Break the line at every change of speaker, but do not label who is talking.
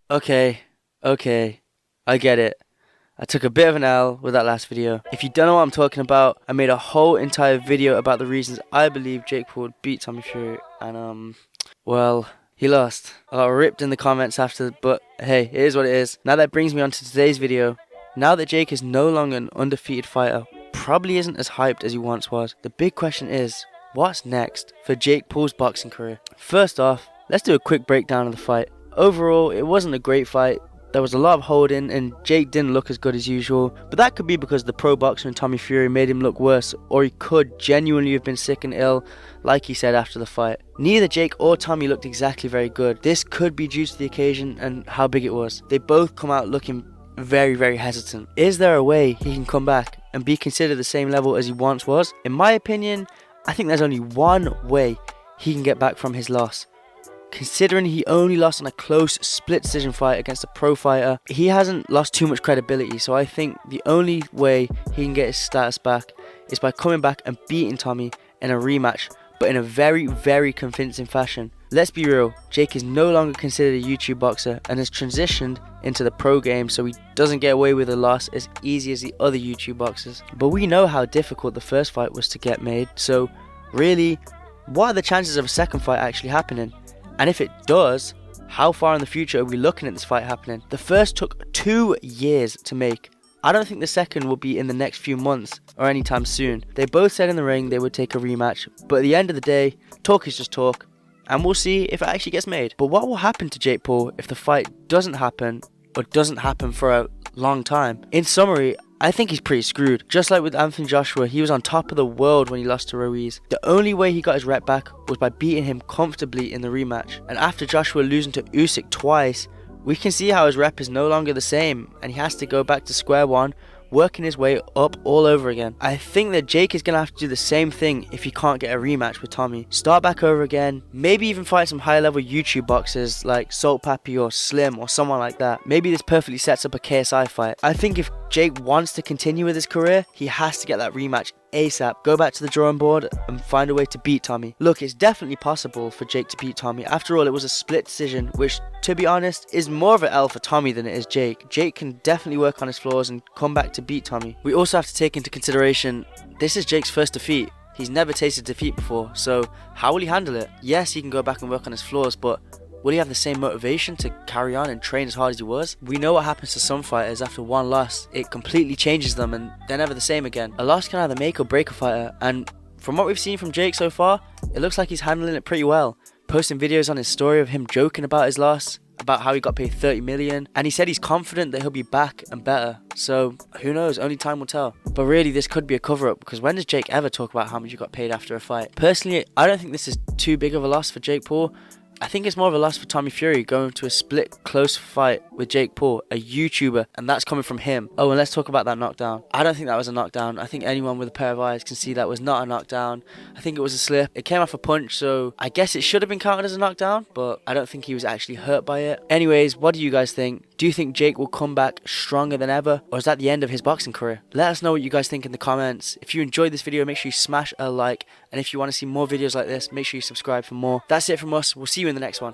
Okay, okay, I get it. I took a bit of an L with that last video. If you don't know what I'm talking about, I made a whole entire video about the reasons I believe Jake Paul would beat Tommy Fury, and well, he lost. I got ripped in the comments after, but hey, it is what it is. Now that brings me on to today's video. Now that Jake is no longer an undefeated fighter, probably isn't as hyped as he once was, the big question is, what's next for Jake Paul's boxing career? First off, let's do a quick breakdown of the fight. Overall, it wasn't a great fight. There was a lot of holding and Jake didn't look as good as usual, but that could be because the pro boxer in Tommy Fury made him look worse, or he could genuinely have been sick and ill, like he said after the fight. Neither Jake or Tommy looked exactly very good. This could be due to the occasion and how big it was. They both come out looking very hesitant. Is there a way he can come back and be considered the same level as he once was? In my opinion, I think there's only one way he can get back from his loss. Considering he only lost on a close split decision fight against a pro fighter, he hasn't lost too much credibility, so I think the only way he can get his status back is by coming back and beating Tommy in a rematch, but in a very convincing fashion. Let's be real, Jake is no longer considered a YouTube boxer and has transitioned into the pro game, so he doesn't get away with a loss as easy as the other YouTube boxers. But we know how difficult the first fight was to get made, so really, what are the chances of a second fight actually happening? And if it does, how far in the future are we looking at this fight happening? The first took 2 years to make. I don't think the second will be in the next few months or anytime soon. They both said in the ring they would take a rematch, but at the end of the day, talk is just talk, and we'll see if it actually gets made. But what will happen to Jake Paul if the fight doesn't happen, or doesn't happen for a long time? In summary, I think he's pretty screwed. Just like with Anthony Joshua, he was on top of the world when he lost to Ruiz. The only way he got his rep back was by beating him comfortably in the rematch. And after Joshua losing to Usyk twice, we can see how his rep is no longer the same and he has to go back to square one, working his way up all over again. I think that Jake is going to have to do the same thing if he can't get a rematch with Tommy. Start back over again, maybe even fight some high level YouTube boxers like Salt Pappy or Slim or someone like that. Maybe this perfectly sets up a KSI fight. I think if Jake wants to continue with his career, he has to get that rematch ASAP, go back to the drawing board and find a way to beat Tommy. Look, it's definitely possible for Jake to beat Tommy. After all, it was a split decision, which, to be honest, is more of an L for Tommy than it is Jake. Jake can definitely work on his flaws and come back to beat Tommy. We also have to take into consideration, this is Jake's first defeat. He's never tasted defeat before, so how will he handle it? Yes, he can go back and work on his flaws, but will he have the same motivation to carry on and train as hard as he was? We know what happens to some fighters after one loss. It completely changes them and they're never the same again. A loss can either make or break a fighter, and from what we've seen from Jake so far, it looks like he's handling it pretty well. Posting videos on his story of him joking about his loss, about how he got paid 30 million, and he said he's confident that he'll be back and better. So who knows, only time will tell. But really, this could be a cover-up, because when does Jake ever talk about how much he got paid after a fight? Personally, I don't think this is too big of a loss for Jake Paul. I think it's more of a loss for Tommy Fury going to a split close fight with Jake Paul, a YouTuber, and that's coming from him. Oh, and let's talk about that knockdown. I don't think that was a knockdown. I think anyone with a pair of eyes can see that was not a knockdown. I think it was a slip. It came off a punch, so I guess it should have been counted as a knockdown, but I don't think he was actually hurt by it. Anyways, what do you guys think? Do you think Jake will come back stronger than ever, or is that the end of his boxing career? Let us know what you guys think in the comments. If you enjoyed this video, make sure you smash a like, and if you want to see more videos like this, make sure you subscribe for more. That's it from us. We'll see you in the next one.